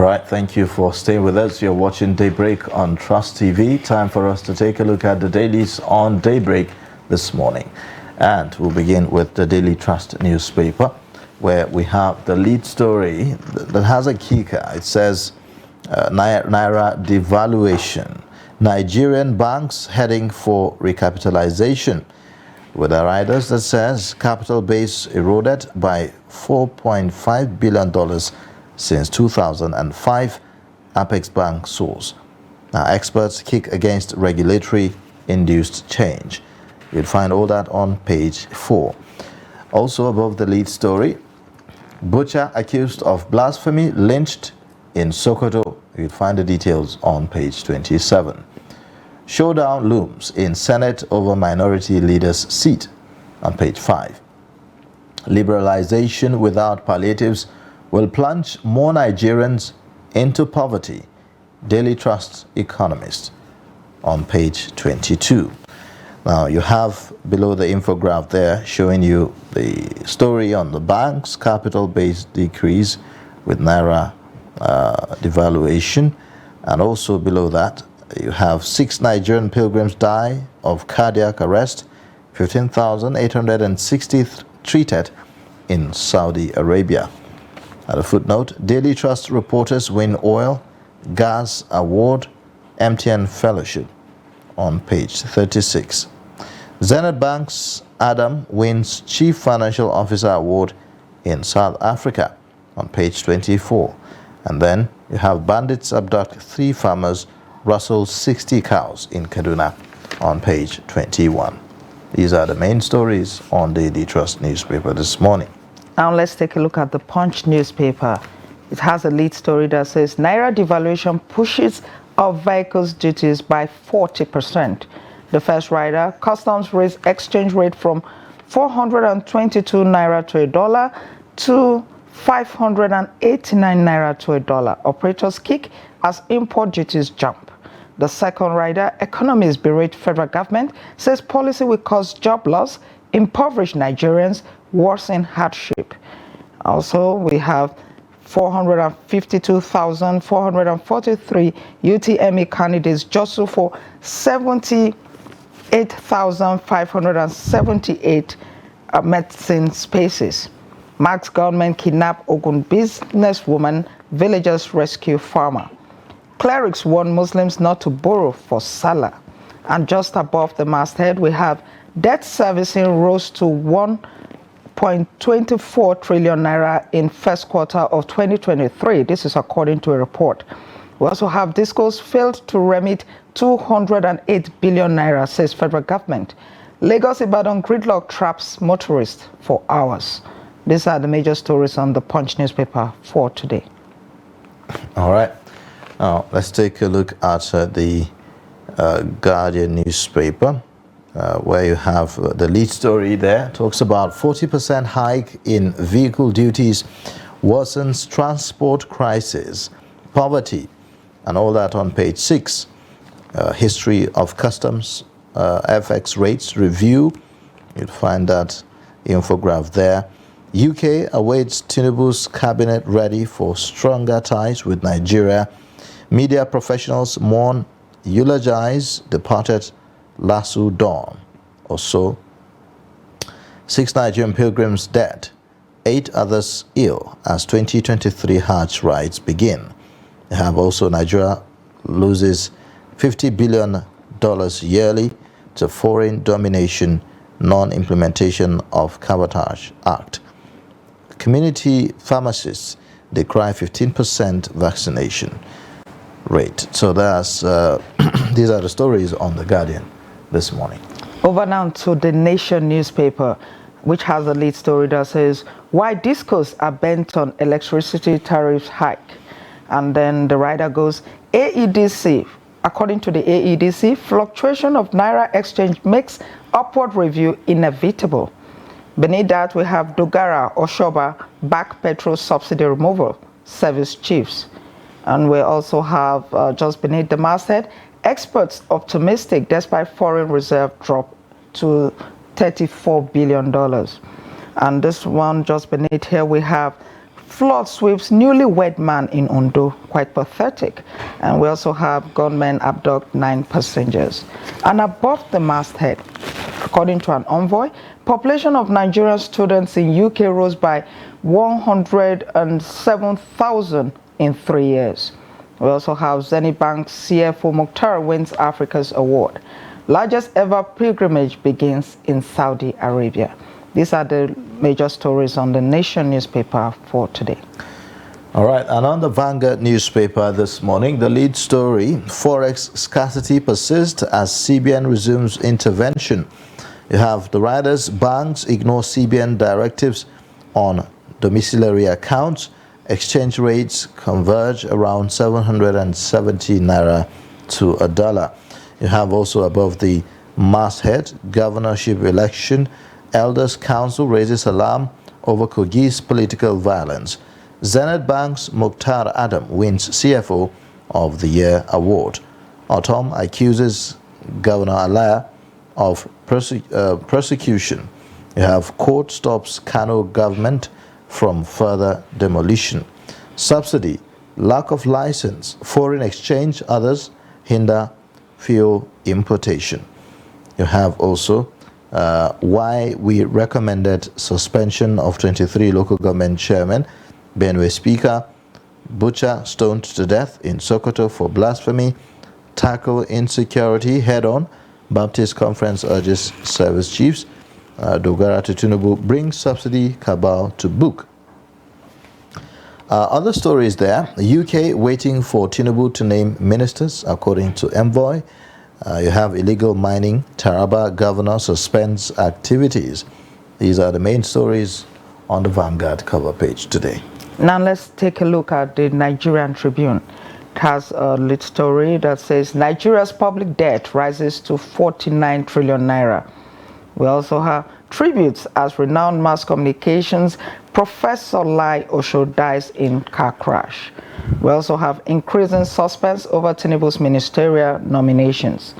right, thank you for staying with us. You're watching Daybreak on Trust TV. Time for us to take a look at the dailies on Daybreak this morning. And we'll begin with the Daily Trust newspaper, where we have the lead story that has a kicker. It says, Naira devaluation. Nigerian banks heading for recapitalization. With a riders that says capital base eroded by $4.5 billion since 2005, Apex Bank source. Now, experts kick against regulatory-induced change. You'll find all that on page 4. Also above the lead story, butcher accused of blasphemy lynched in Sokoto. You'll find the details on page 27. Showdown looms in Senate over minority leader's seat on page 5. Liberalization without palliatives will plunge more Nigerians into poverty. Daily Trust economist on page 22. Now you have below the infographic there showing you the story on the bank's capital base decrease with Naira devaluation, and also below that you have 6 Nigerian pilgrims die of cardiac arrest, 15,860 treated in Saudi Arabia. At a footnote, Daily Trust reporters win oil, gas award, MTN fellowship on page 36. Zenith Bank's Adam wins Chief Financial Officer award in South Africa on page 24. And then you have bandits abduct 3 farmers, rustle 60 cows in Kaduna on page 21. These are the main stories on the Daily Trust newspaper this morning. Now let's take a look at the Punch newspaper. It has a lead story that says Naira devaluation pushes up vehicles duties by 40%. The first rider, customs raised exchange rate from 422 Naira to $1 to 589 Naira to $1. Operators kick as import duties jump. The second rider, economists berate federal government, says policy will cause job loss, impoverish Nigerians, worsen hardship. Also, we have 452,443 UTME candidates jostle for 78,578 medicine spaces. Marks government kidnap Ogun businesswoman, villagers rescue farmer. Clerics warn Muslims not to borrow for Salah. And just above the masthead, we have debt servicing rose to 1.24 trillion naira in first quarter of 2023. This is according to a report. We also have Discos failed to remit 208 billion naira, says federal government. Lagos Ibadan gridlock traps motorists for hours. These are the major stories on the Punch newspaper for today. All right. Now, let's take a look at the Guardian newspaper, where you have the lead story there. Talks about 40% hike in vehicle duties worsens transport crisis, poverty, and all that on page 6. History of customs, FX rates review. You'll find that infograph there. UK awaits Tinubu's cabinet ready for stronger ties with Nigeria. Media professionals mourn, eulogize departed Lasso Dawn. Also, 6 Nigerian pilgrims dead, 8 others ill as 2023 Hajj rites begin. They have also Nigeria loses $50 billion yearly to foreign domination, non-implementation of Cabotage Act. Community pharmacists decry 15% vaccination rate. So that's these are the stories on The Guardian this morning. Over now to the Nation newspaper, which has a lead story that says why discos are bent on electricity tariffs hike. And then the writer goes, AEDC. According to the AEDC, fluctuation of Naira exchange makes upward review inevitable. Beneath that, we have Dogara Oshoba back petrol subsidy removal, service chiefs. And we also have, just beneath the masthead, experts optimistic despite foreign reserve drop to $34 billion. And this one just beneath here, we have Flood sweeps newlywed man in Ondo. Quite pathetic. And we also have gunmen abduct 9 passengers. And above the masthead, according to an envoy, population of Nigerian students in UK rose by 107,000 in 3 years. We also have Zenith Bank's CFO Mukhtar wins Africa's award. Largest ever pilgrimage begins in Saudi Arabia. These are the major stories on the Nation newspaper for today. All right, and on the Vanguard newspaper this morning, the lead story, Forex scarcity persists as CBN resumes intervention. You have the riders, banks ignore CBN directives on domiciliary accounts. Exchange rates converge around 770 naira to a dollar. You have also above the masthead, governorship election. Elders Council raises alarm over Kogi's political violence. Zenith Bank's Mukhtar Adam wins CFO of the Year award. Autumn accuses Governor Alaya of persecution. You have court stops Kano government from further demolition. Subsidy, lack of license, foreign exchange, others hinder fuel importation. You have also why we recommended suspension of 23 local government chairmen. Benue Speaker, butcher stoned to death in Sokoto for blasphemy. Tackle insecurity head-on. Baptist Conference urges service chiefs. Dogara to Tinubu brings subsidy cabal to book. Other stories there. The UK waiting for Tinubu to name ministers, according to Envoy. You have illegal mining. Taraba governor suspends activities. These are the main stories on the Vanguard cover page today. Now let's take a look at the Nigerian Tribune. It has a lead story that says Nigeria's public debt rises to 49 trillion naira. We also have tributes as renowned mass communications Professor Lai Osho dies in car crash. We also have increasing suspense over Tinubu's ministerial nominations.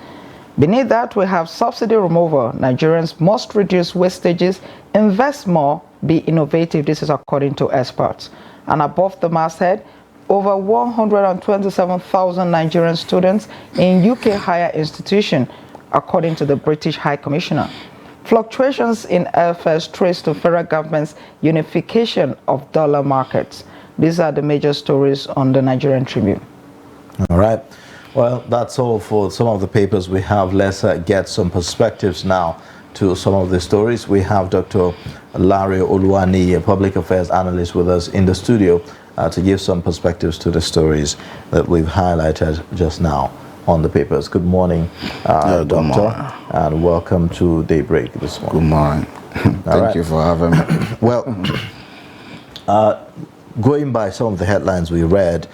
Beneath that, we have subsidy removal. Nigerians must reduce wastages, invest more, be innovative. This is according to experts. And above the masthead, over 127,000 Nigerian students in UK higher institution, according to the British High Commissioner. Fluctuations in airfares traced to federal government's unification of dollar markets. These are the major stories on the Nigerian Tribune. All right. Well, that's all for some of the papers we have. Let's get some perspectives now to some of the stories. We have Dr. Larry Oluwani, a public affairs analyst, with us in the studio to give some perspectives to the stories that we've highlighted just now on the papers. Good morning, Doctor, morning. And welcome to Daybreak this morning. Good morning. Thank you for having me. Well, going by some of the headlines we read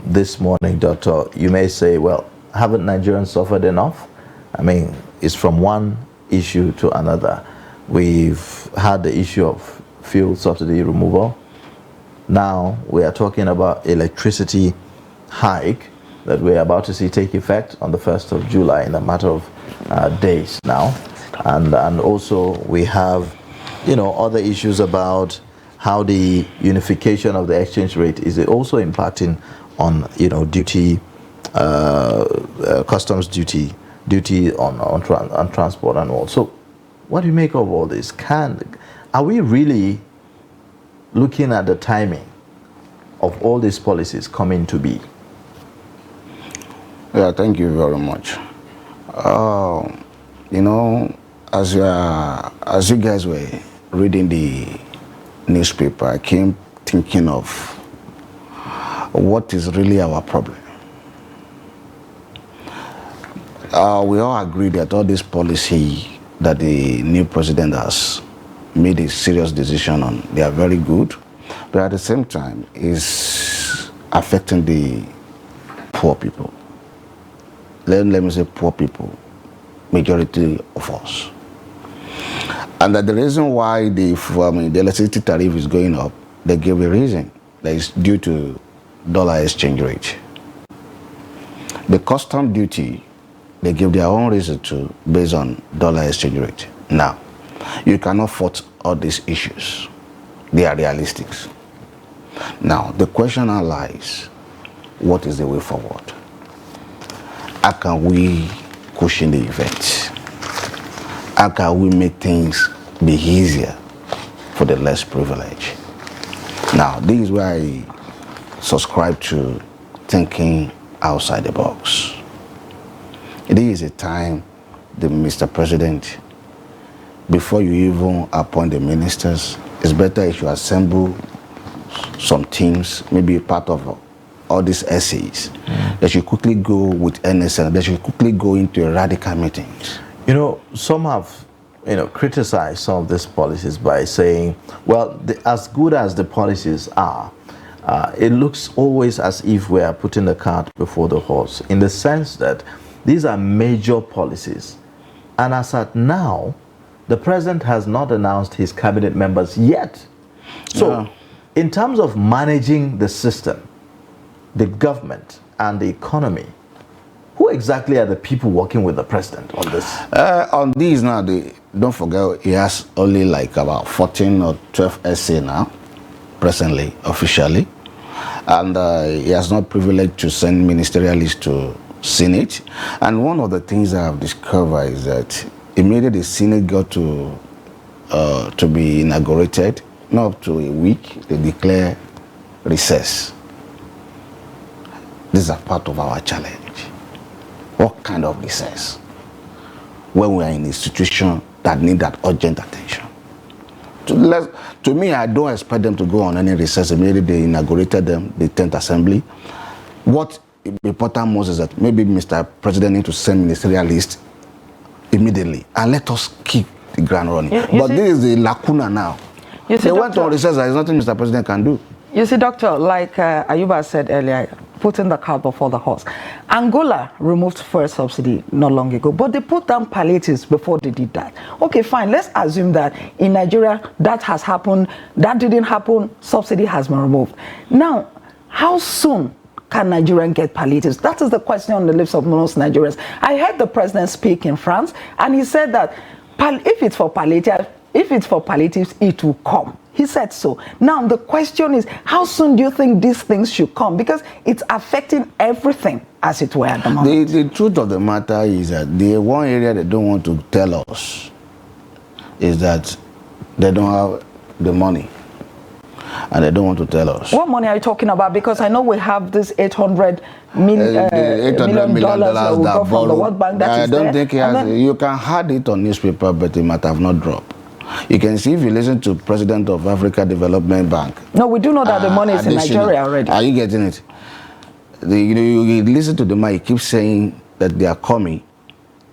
this morning, Doctor, you may say, well, haven't Nigerians suffered enough? I mean, it's from one issue to another. We've had the issue of fuel subsidy removal. Now we are talking about electricity hike that we're about to see take effect on the 1st of July in a matter of days now. And also we have, you know, other issues about how the unification of the exchange rate is also impacting on, you know, duty, customs duty on transport and all. So what do you make of all this? Are we really looking at the timing of all these policies coming to be? Yeah, thank you very much. You know, as you guys were reading the newspaper, I came thinking of what is really our problem. We all agree that all this policy that the new president has made a serious decision on, they are very good, but at the same time is affecting the poor people. Let me say poor people, majority of us. And that the reason why the electricity tariff is going up, they give a reason. That is due to dollar exchange rate. The custom duty, they give their own reason to based on dollar exchange rate. Now, you cannot fault all these issues. They are realistic. Now, the question now lies, what is the way forward? How can we cushion the event? How can we make things be easier for the less privileged? Now, this is where I subscribe to thinking outside the box. It is a time, Mr. President, before you even appoint the ministers, it's better if you assemble some teams, maybe part of all these essays. They should quickly go with NSN. They should quickly go into radical meetings. You know, some have, criticized some of these policies by saying, well, as good as the policies are, it looks always as if we are putting the cart before the horse, in the sense that these are major policies. And as at now, the president has not announced his cabinet members yet. So, in terms of managing the system, the government, and the economy, who exactly are the people working with the president on this? On these now, don't forget, he has only like about 14 or 12 essays now, presently, officially. And he has not privileged to send ministerialists to Senate. And one of the things I have discovered is that immediately the Senate got to be inaugurated, not up to a week, they declare recess. These are part of our challenge. What kind of recess? When we are in a situation that need that urgent attention. To me, I don't expect them to go on any recess. Immediately they inaugurated them, the 10th Assembly. What important most is that maybe Mr. President needs to send ministerial list immediately and let us keep the ground running. But this is the lacuna now. They went on recess, there is nothing Mr. President can do. You see, Doctor, like Ayuba said earlier, putting the cart before the horse. Angola removed fuel subsidy not long ago, but they put down palliatives before they did that. Okay, fine. Let's assume that in Nigeria that has happened. That didn't happen. Subsidy has been removed. Now, how soon can Nigerians get palliatives? That is the question on the lips of most Nigerians. I heard the president speak in France, and he said that if it's for palliatives, it will come. He said so. Now, the question is, how soon do you think these things should come? Because it's affecting everything, as it were, at the moment. The truth of the matter is that the one area they don't want to tell us is that they don't have the money. And they don't want to tell us. What money are you talking about? Because I know we have this $800 million that we got from the World Bank. I don't think he has. You can hide it on newspaper, but it might have not dropped. You can see if you listen to President of Africa Development Bank. No, we do know that the money is in Nigeria already. Are you getting it? You listen to the man, he keeps saying that they are coming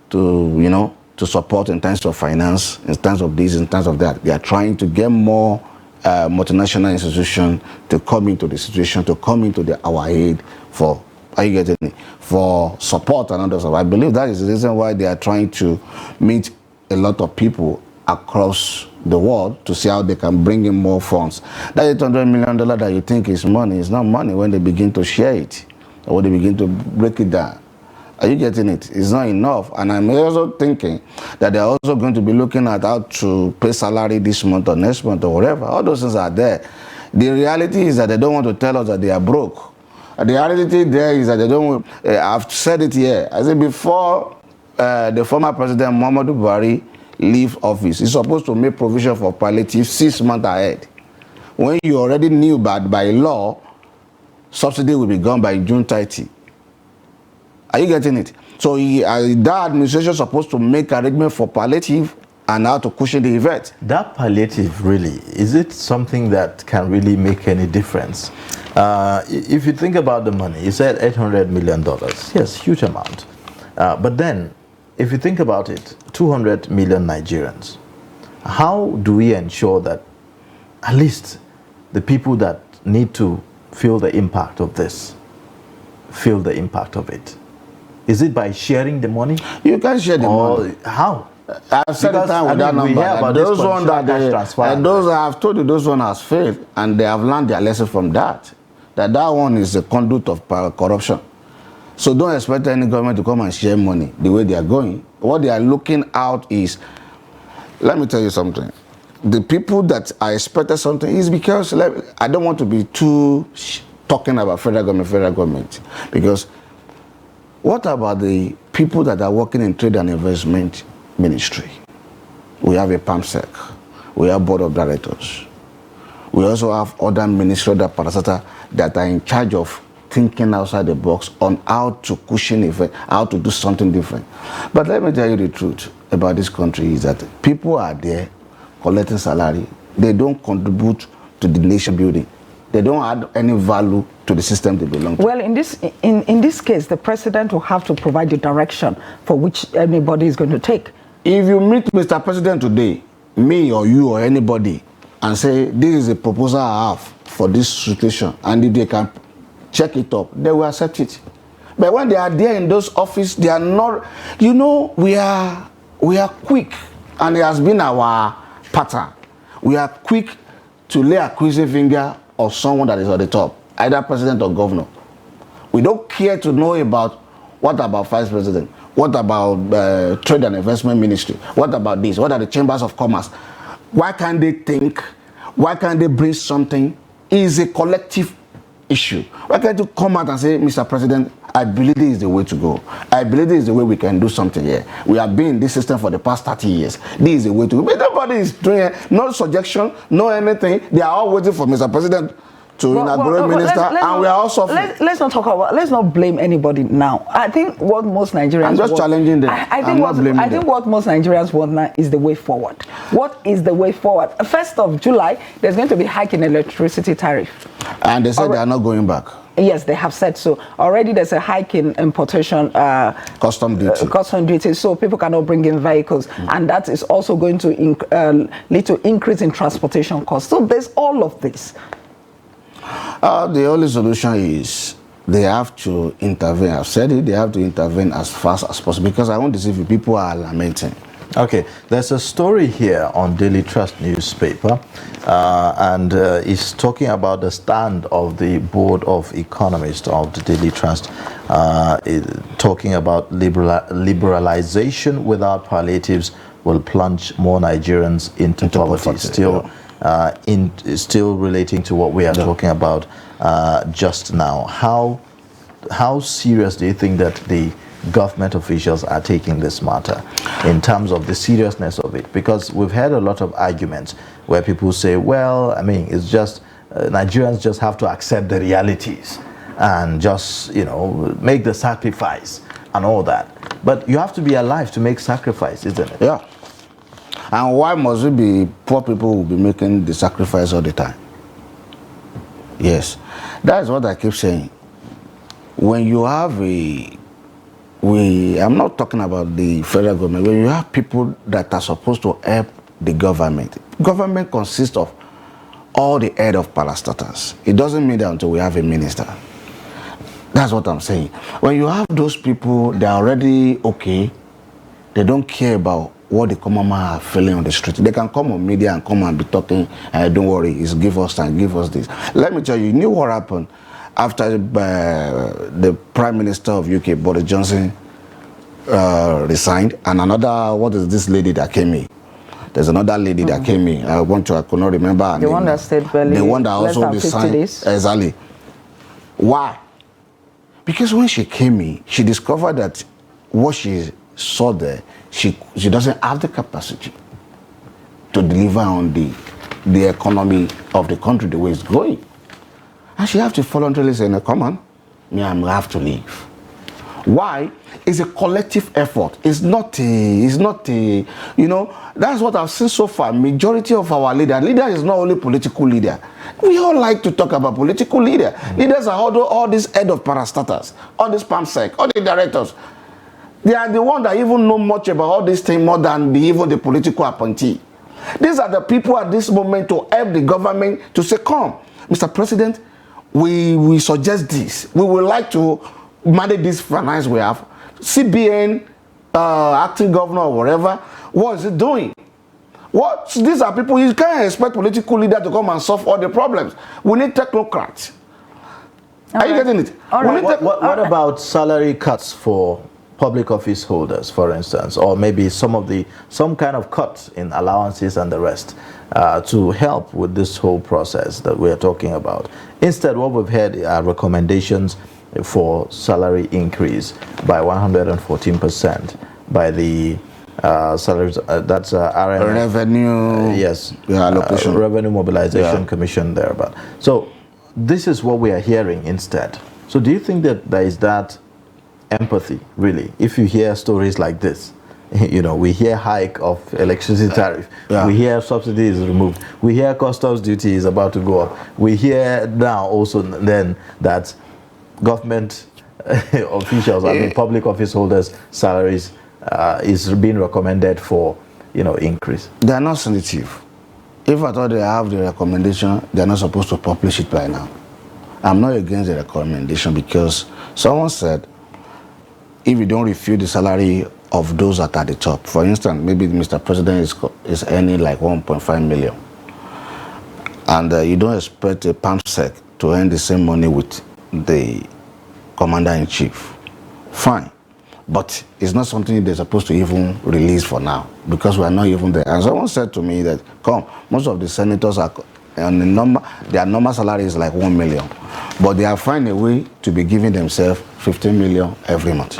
to, to support in terms of finance, in terms of this, in terms of that. They are trying to get more multinational institutions to come into the situation, to come into our aid for, are you getting it? For support and others. I believe that is the reason why they are trying to meet a lot of people across the world to see how they can bring in more funds. That $800 million that you think is money is not money when they begin to share it or when they begin to break it down. Are you getting it? It's not enough. And I'm also thinking that they're also going to be looking at how to pay salary this month or next month or whatever. All those things are there. The reality is that they don't want to tell us that they are broke. The reality there is that they don't, I've said it here. I said before the former president Muhammadu Buhari leave office, he's supposed to make provision for palliative 6 months ahead. When you already knew that by law, subsidy will be gone by June 30. Are you getting it? So that administration is supposed to make arrangement for palliative and how to cushion the event. That palliative, really, is it something that can really make any difference? If you think about the money, you said $800 million. Yes, huge amount. But then, if you think about it, 200 million Nigerians. How do we ensure that at least the people that need to feel the impact of this, feel the impact of it? Is it by sharing the money? You can share the money. How? I've said the time with that number. Those ones those I have told you, those ones has failed, and they have learned their lesson from that. That one is a conduit of corruption. So don't expect any government to come and share money the way they are going. What they are looking out is, let me tell you something. the people that I expected something is because I don't want to be too talking about federal government, because what about the people that are working in trade and investment ministry? We have a PAMSEC, we have board of directors, we also have other ministries, other parastatals that are in charge of thinking outside the box on how to cushion effect, how to do something different. But let me tell you the truth about this country is that people are there collecting salary. They don't contribute to the nation building. They don't add any value to the system they belong to. Well, in this case, the president will have to provide the direction for which anybody is going to take. If you meet Mr. President today, me or you or anybody, and say, this is a proposal I have for this situation, and if they can check it up, they will accept it. But when they are there in those offices, they are not, you know, we are quick, and it has been our pattern. We are quick to lay accusing finger of someone that is on the top, either president or governor. We don't care to know about what about vice president, what about trade and investment ministry, what about this, what are the chambers of commerce. Why can't they think? Why can't they bring something? It is a collective issue. Why can't you come out and say, Mr. President, I believe this is the way to go. I believe this is the way we can do something here. We have been in this system for the past 30 years. This is the way to go. But nobody is doing it. No suggestion, no anything. They are all waiting for Mr. President to inaugurate minister, and we are also. Let's not talk about. Let's not blame anybody now. I think what most Nigerians. I'm just challenging them. I think what most Nigerians want now is the way forward. What is the way forward? 1st of July, there's going to be hike in electricity tariff. And they said they are not going back. Yes, they have said so. Already there's a hike in importation custom duty. So people cannot bring in vehicles. And that is also going to lead to increase in transportation costs. So there's all of this. The only solution is they have to intervene. I've said it, they have to intervene as fast as possible, because I won't deceive you, people are lamenting. Okay, there's a story here on Daily Trust newspaper, and it's talking about the stand of the Board of Economists of the Daily Trust, talking about liberalization without palliatives will plunge more Nigerians into poverty. Still relating to what we are talking about just now. How serious do you think that the government officials are taking this matter in terms of the seriousness of it? Because we've heard a lot of arguments where people say, well, I mean, it's just Nigerians just have to accept the realities and just, you know, make the sacrifice and all that. But you have to be alive to make sacrifice, isn't it? Yeah. And why must it be poor people who will be making the sacrifice all the time? Yes. That is what I keep saying. When you have I'm not talking about the federal government. When you have people that are supposed to help the government consists of all the head of parastatals. It doesn't mean that until we have a minister. That's what I'm saying. When you have those people, they're already okay. They don't care about what the common man are feeling on the street. They can come on media and come and be talking, don't worry, it's give us time, give us this. Let me tell you, you knew what happened after the Prime Minister of UK, Boris Johnson, resigned, and another, what is this lady that came in? There's another lady that came in. I could not remember her name. The one that stayed barely the one that also resigned. Days. Exactly. Why? Because when she came in, she discovered that what she saw there, she doesn't have the capacity to deliver on the economy of the country the way it's going. And she have to voluntarily say, no, come on, me, I have to leave. Why? It's a collective effort. It's not a, you know, that's what I've seen so far. Majority of our leader is not only political leader. We all like to talk about political leader. Leaders are all these head of parastatals, all these PAMSEC, all the directors. They are the ones that even know much about all these things more than even the political appointee. These are the people at this moment to help the government to say, come, Mr. President, we suggest this. We would like to manage this finance we have. CBN, acting governor or whatever, what is it doing? These are people, you can't expect political leader to come and solve all the problems. We need technocrats. Are you getting it? What about salary cuts for public office holders, for instance, or maybe some kind of cuts in allowances and the rest to help with this whole process that we are talking about. Instead, what we've had are recommendations for salary increase by 114% by the salaries, that's RMO. Revenue. Yes. Allocation. Revenue Mobilization Commission there. But so this is what we are hearing instead. So do you think that there is that empathy, really, if you hear stories like this? You know, we hear hike of electricity tariff. We hear subsidy is removed. We hear customs duty is about to go up. We hear now also then that government officials, I mean public office holders' salaries is being recommended for, you know, increase. They are not sensitive. If I thought they have the recommendation, they are not supposed to publish it by now. I'm not against the recommendation because someone said if you don't refute the salary of those that are at the top, for instance, maybe Mr. President is earning like 1.5 million, and you don't expect a PAMSEC to earn the same money with the commander-in-chief. Fine. But it's not something they're supposed to even release for now because we are not even there. And someone said to me that, most of the senators are on the number, their normal salary is like 1 million, but they are finding a way to be giving themselves 15 million every month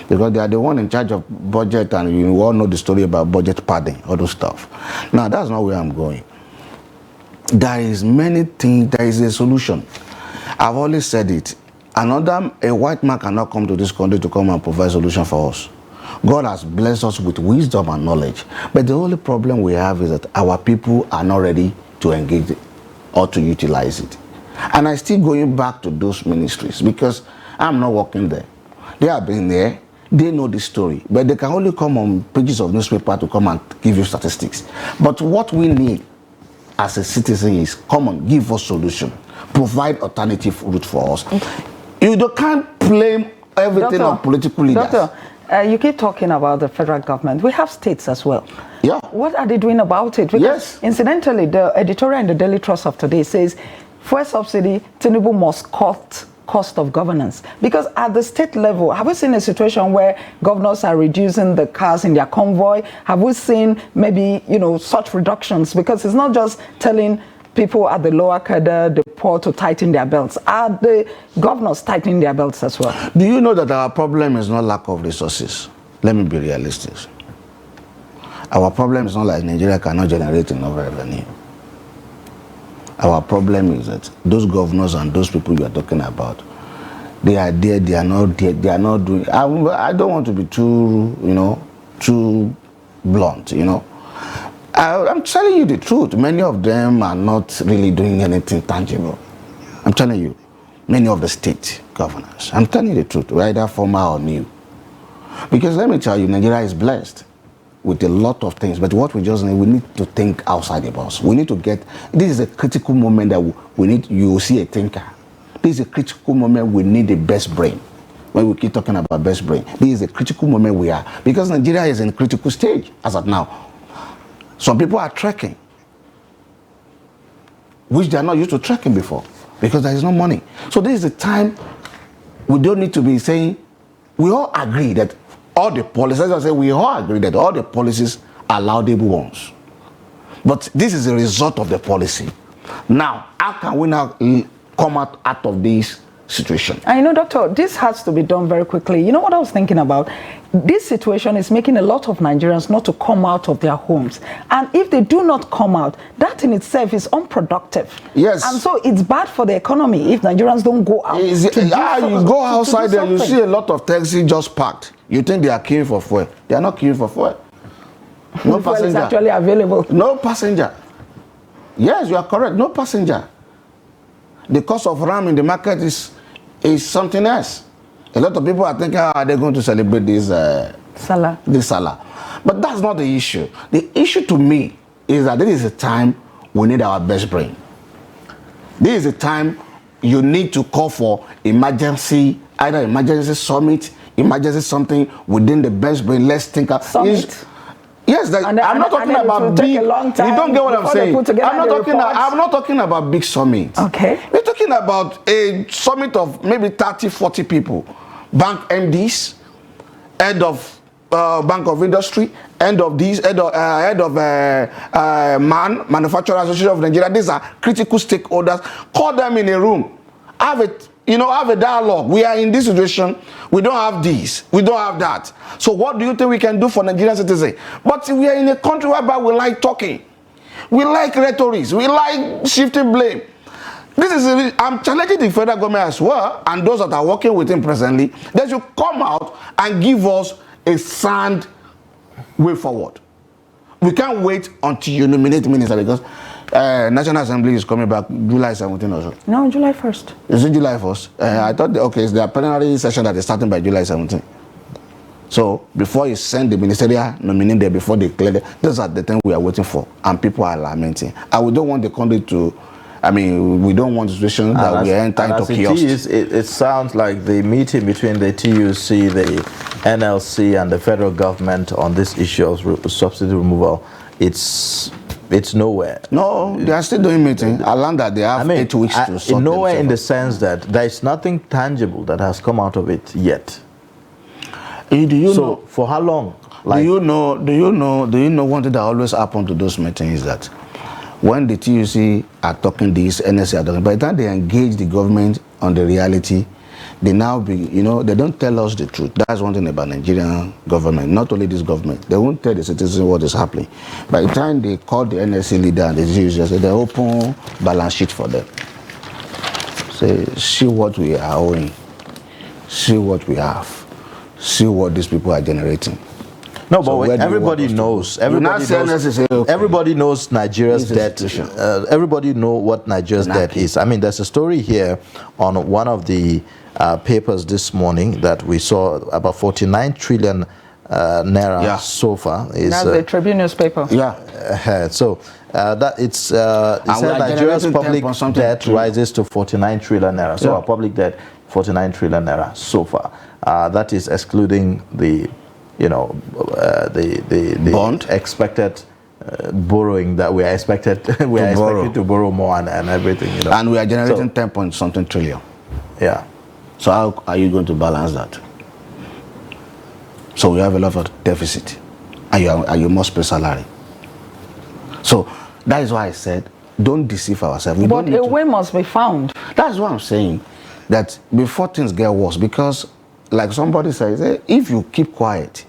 because they are the one in charge of budget, and you all know the story about budget padding, all those stuff. Now, that's not where I'm going. There is many things, there is a solution. I've always said it. A white man cannot come to this country to come and provide solution for us. God has blessed us with wisdom and knowledge. But the only problem we have is that our people are not ready to engage it or to utilize it. And I'm still going back to those ministries because I'm not working there. They have been there. They know the story. But they can only come on pages of newspaper to come and give you statistics. But what we need as a citizen is, come on, give us solution. Provide alternative route for us. You can't blame everything on political leaders. Doctor, you keep talking about the federal government. We have states as well. Yeah. What are they doing about it? Because yes. Incidentally, the editorial in the Daily Trust of today says, fuel subsidy, Tinubu must cut cost of governance. Because at the state level, have we seen a situation where governors are reducing the cars in their convoy? Have we seen maybe, such reductions? Because it's not just telling people at the lower cadre, the poor, to tighten their belts. Are the governors tightening their belts as well? Do you know that our problem is not lack of resources? Let me be realistic. Our problem is not like Nigeria cannot generate enough revenue. Our problem is that those governors and those people you are talking about, they are there, they are not there, they are not doing. I don't want to be too blunt, I'm telling you the truth. Many of them are not really doing anything tangible. I'm telling you, many of the state governors. I'm telling you the truth, either former or new. Because let me tell you, Nigeria is blessed with a lot of things. But what we just need, we need to think outside the box. We need to this is a critical moment that we need, you will see a thinker. This is a critical moment we need the best brain. When we keep talking about best brain, this is a critical moment we are. Because Nigeria is in a critical stage as of now. Some people are trekking, which they are not used to trekking before, because there is no money. So this is the time we don't need to be saying, we all agree that all the policies, as I say, we all agree that all the policies are laudable ones. But this is a result of the policy. Now, how can we now come out of this situation? I Doctor, this has to be done very quickly. You know what I was thinking about? This situation is making a lot of Nigerians not to come out of their homes. And if they do not come out, that in itself is unproductive. Yes. And so it's bad for the economy if Nigerians don't go out. You go outside there, you see a lot of taxis just parked. You think they are queuing for fuel. They are not queuing for fuel. No fuel passenger. is actually available. No passenger. Yes, you are correct. No passenger. The cost of ram in the market is something else. A lot of people are thinking, how are they going to celebrate this Salah? But that's not the issue. The issue to me is that this is a time we need our best brain. This is a time you need to call for emergency, either emergency summit, emergency something within the best brain. Let's think of summit. Yes, I'm not talking about big. You don't get what I'm saying. I'm not talking about big summit. Okay. We're talking about a summit of maybe 30, 40 people, bank MDs, head of Bank of Industry, head of this, head of Manufacturer Association of Nigeria. These are critical stakeholders. Call them in a room. Have a dialogue. We are in this situation. We don't have this. We don't have that. So what do you think we can do for Nigerian citizens? But we are in a country whereby we like talking. We like rhetoric. We like shifting blame. I'm challenging the federal government as well, and those that are working with him presently, they should come out and give us a sound way forward. We can't wait until you nominate minister, because National Assembly is coming back July 17 or so. No, July 1st. Is it July 1st? I thought, okay, it's the plenary session that is starting by July 17. So before you send the ministerial nominee there, before they clear it, those are the things we are waiting for, and people are lamenting. And we don't want the country to, we don't want the situation that we enter into chaos. It sounds like the meeting between the TUC, the NLC, and the federal government on this issue of subsidy removal, it's nowhere. No, they are still doing meeting. I learned that they have 8 weeks to sort nowhere in the sense that there is nothing tangible that has come out of it yet. Do you know, for how long? Do you know one thing that always happens to those meetings is that when the TUC are talking this, NSC are talking, by the time they engage the government on the reality, they now they don't tell us the truth. That's one thing about Nigerian government, not only this government. They won't tell the citizens what is happening. By the time they call the NSC leader and the TUC, they open balance sheet for them. Say, see what we are owing, see what we have, see what these people are generating. No, but everybody knows. Everybody knows Nigeria's debt. Everybody knows what Nigeria's debt is. There's a story here on one of the papers this morning that we saw about 49 trillion naira so far. That's the Tribune newspaper. Yeah. So that it said Nigeria's public debt rises to 49 trillion naira. So our public debt 49 trillion naira so far. That is excluding the bond expected borrowing that we are expected to borrow more and everything. And we are generating 10 point something trillion. Yeah. So how are you going to balance that? So we have a lot of deficit, and you must pay salary. So that is why I said, don't deceive ourselves. But a way must be found. That's what I'm saying. That before things get worse, because like somebody says, if you keep quiet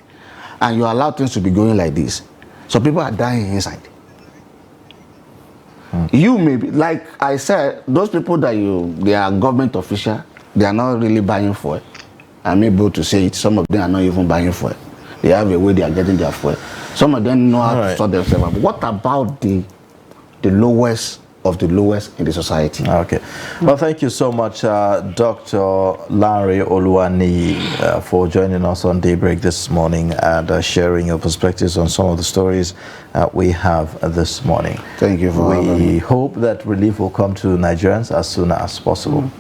and you allow things to be going like this, so people are dying inside. You may be, like I said, those people that they are government official, they are not really buying fuel. I'm able to say it. Some of them are not even buying fuel. They have a way they are getting their fuel. Some of them know how to sort themselves. But what about the lowest of the lowest in the society? Okay. Well, thank you so much, Dr. Larry Oluwani, for joining us on Daybreak this morning and sharing your perspectives on some of the stories we have this morning. Thank you for having me. We hope that relief will come to Nigerians as soon as possible.